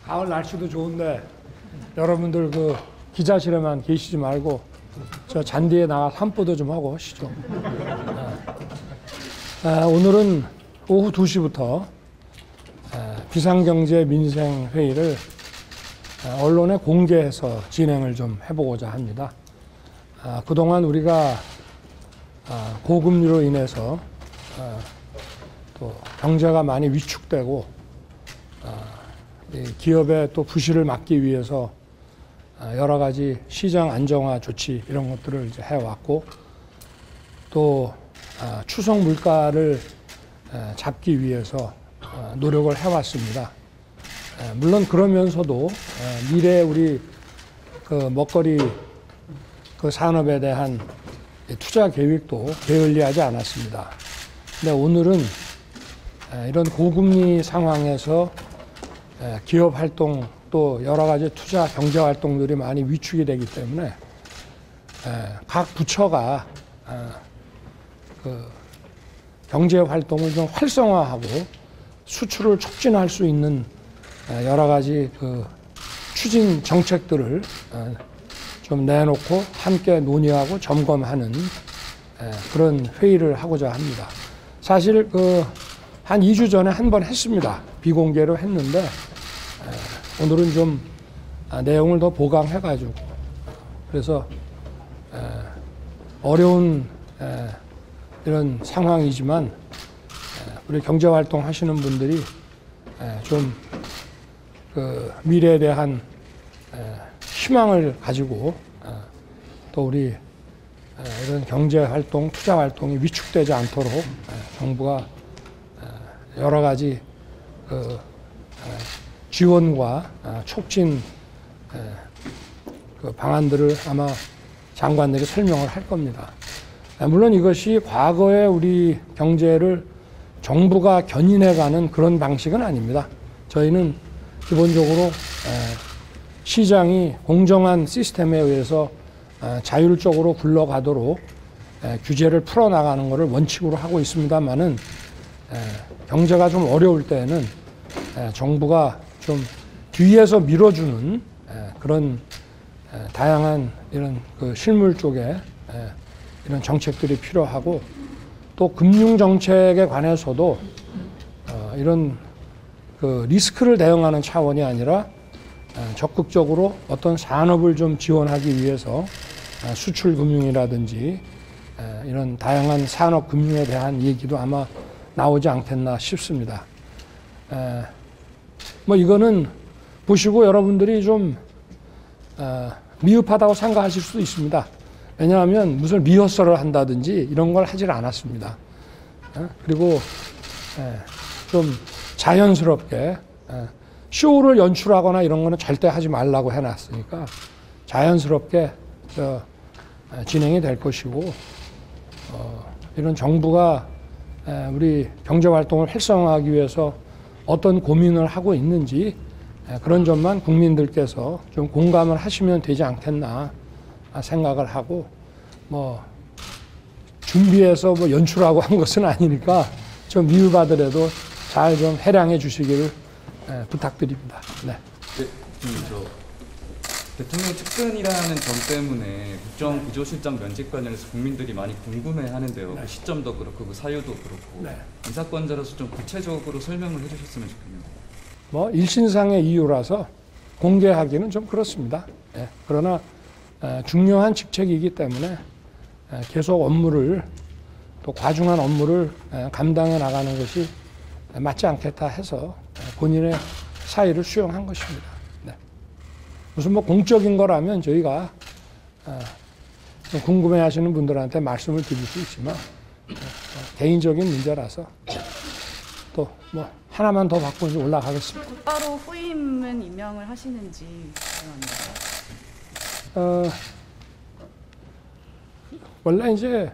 가을 날씨도 좋은데 여러분들 그 기자실에만 계시지 말고 저 잔디에 나가 산보도 좀 하고 하시죠. 오늘은 오후 2시부터 비상경제 민생회의를 언론에 공개해서 진행을 좀 해보고자 합니다. 그동안 우리가 고금리로 인해서 또 경제가 많이 위축되고 기업의 또 부실을 막기 위해서 여러 가지 시장 안정화 조치 이런 것들을 이제 해왔고 또 추석 물가를 잡기 위해서 노력을 해왔습니다. 물론 그러면서도 미래 우리 그 먹거리 그 산업에 대한 투자 계획도 게을리하지 않았습니다. 근데 오늘은 이런 고금리 상황에서 기업 활동 또 여러 가지 투자 경제 활동들이 많이 위축이 되기 때문에 각 부처가 그 경제 활동을 좀 활성화하고 수출을 촉진할 수 있는 여러 가지 그 추진 정책들을 좀 내놓고 함께 논의하고 점검하는 그런 회의를 하고자 합니다. 사실 그 한 2주 전에 한 번 했습니다. 비공개로 했는데 오늘은 좀 내용을 더 보강해가지고 그래서 어려운 이런 상황이지만 우리 경제활동 하시는 분들이 좀 그 미래에 대한 희망을 가지고 또 우리 이런 경제활동, 투자활동이 위축되지 않도록 정부가 여러 가지 그 지원과 촉진 그 방안들을 아마 장관들이 설명을 할 겁니다. 물론 이것이 과거에 우리 경제를 정부가 견인해가는 그런 방식은 아닙니다. 저희는 기본적으로 시장이 공정한 시스템에 의해서 자율적으로 굴러가도록 규제를 풀어나가는 것을 원칙으로 하고 있습니다만은 경제가 좀 어려울 때에는 정부가 좀 뒤에서 밀어주는 그런 다양한 이런 그 실물 쪽에 이런 정책들이 필요하고 또 금융 정책에 관해서도 이런 그 리스크를 대응하는 차원이 아니라 적극적으로 어떤 산업을 좀 지원하기 위해서 수출 금융이라든지 이런 다양한 산업 금융에 대한 얘기도 아마 나오지 않겠나 싶습니다. 뭐 이거는 보시고 여러분들이 좀 미흡하다고 생각하실 수도 있습니다. 왜냐하면 무슨 리허설을 한다든지 이런 걸 하질 않았습니다. 그리고 좀 자연스럽게 쇼를 연출하거나 이런 거는 절대 하지 말라고 해놨으니까 자연스럽게 진행이 될 것이고 이런 정부가 우리 경제활동을 활성화하기 위해서 어떤 고민을 하고 있는지 그런 점만 국민들께서 좀 공감을 하시면 되지 않겠나 생각을 하고 뭐 준비해서 뭐 연출하고 한 것은 아니니까 좀 미흡하더라도 잘 좀 해량해 주시기를 부탁드립니다. 네. 대통령 측근이라는 점 때문에 국정기조실장 면직 관련해서 국민들이 많이 궁금해하는데요. 네. 그 시점도 그렇고 그 사유도 그렇고 네. 인사권자로서 좀 구체적으로 설명을 해주셨으면 좋겠네요. 뭐 일신상의 이유라서 공개하기는 좀 그렇습니다. 그러나 중요한 직책이기 때문에 계속 업무를 또 과중한 업무를 감당해 나가는 것이 맞지 않겠다 해서 본인의 사의를 수용한 것입니다. 네. 무슨 뭐 공적인 거라면 저희가 좀 궁금해하시는 분들한테 말씀을 드릴 수 있지만 개인적인 문제라서 또 뭐 하나만 더 받고 이제 올라가겠습니다. 곧바로 후임은 임명을 하시는지 궁금합니다. 원래 이제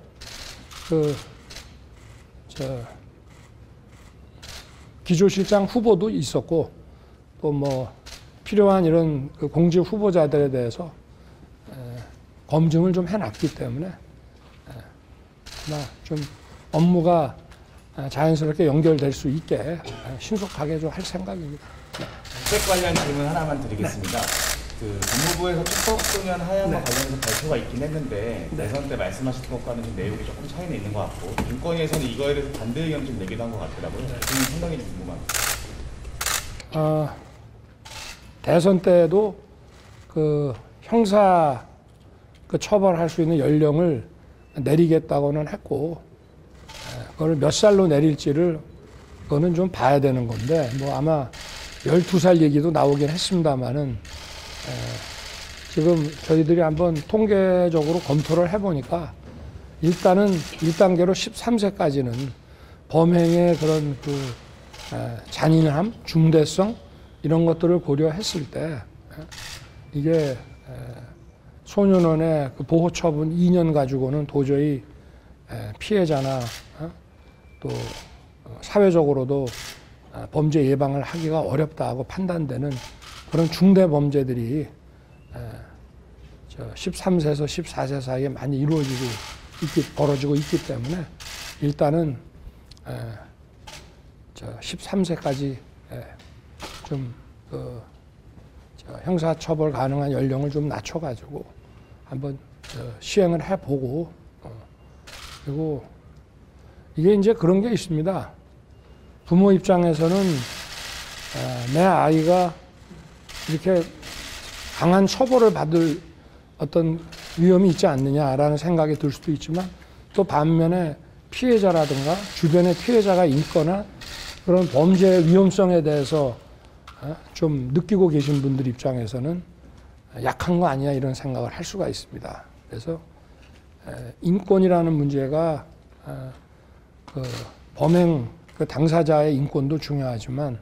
기조실장 후보도 있었고 또 뭐 필요한 이런 그 공직 후보자들에 대해서 검증을 좀 해놨기 때문에 좀 업무가 자연스럽게 연결될 수 있게 신속하게 좀 할 생각입니다. 정책 관련 질문 하나만 드리겠습니다. 그 법무부에서 촉법소년 하야와 관련해서 발표가 있긴 했는데 대선 때 말씀하셨던 것과는 좀 내용이 조금 차이는 있는 것 같고 인권위에서는 이거에 대해서 반대 의견을 좀 내기도 한 것 같더라고요. 그 상당히 좀 궁금합니다. 대선 때도 그 형사 그 처벌할 수 있는 연령을 내리겠다고는 했고 그걸 몇 살로 내릴지를 그거는 좀 봐야 되는 건데 뭐 아마 12살 얘기도 나오긴 했습니다만은 지금 저희들이 한번 통계적으로 검토를 해보니까 일단은 1단계로 13세까지는 범행의 그런 그 잔인함, 중대성 이런 것들을 고려했을 때 이게 소년원의 그 보호 처분 2년 가지고는 도저히 피해자나 또 사회적으로도 범죄 예방을 하기가 어렵다고 판단되는 그런 중대 범죄들이 13세에서 14세 사이에 많이 벌어지고 있기 때문에 일단은 13세까지 좀 형사처벌 가능한 연령을 좀 낮춰가지고 한번 시행을 해보고 그리고 이게 이제 그런 게 있습니다. 부모 입장에서는 내 아이가 이렇게 강한 처벌을 받을 어떤 위험이 있지 않느냐라는 생각이 들 수도 있지만 또 반면에 피해자라든가 주변에 피해자가 있거나 그런 범죄의 위험성에 대해서 좀 느끼고 계신 분들 입장에서는 약한 거 아니야 이런 생각을 할 수가 있습니다. 그래서 인권이라는 문제가 그 범행 그 당사자의 인권도 중요하지만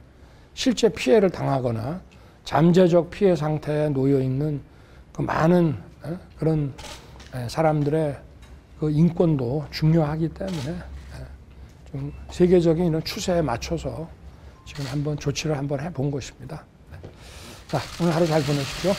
실제 피해를 당하거나 잠재적 피해 상태에 놓여 있는 그 많은 그런 사람들의 그 인권도 중요하기 때문에 좀 세계적인 이런 추세에 맞춰서 지금 한번 조치를 한번 해본 것입니다. 자, 오늘 하루 잘 보내십시오.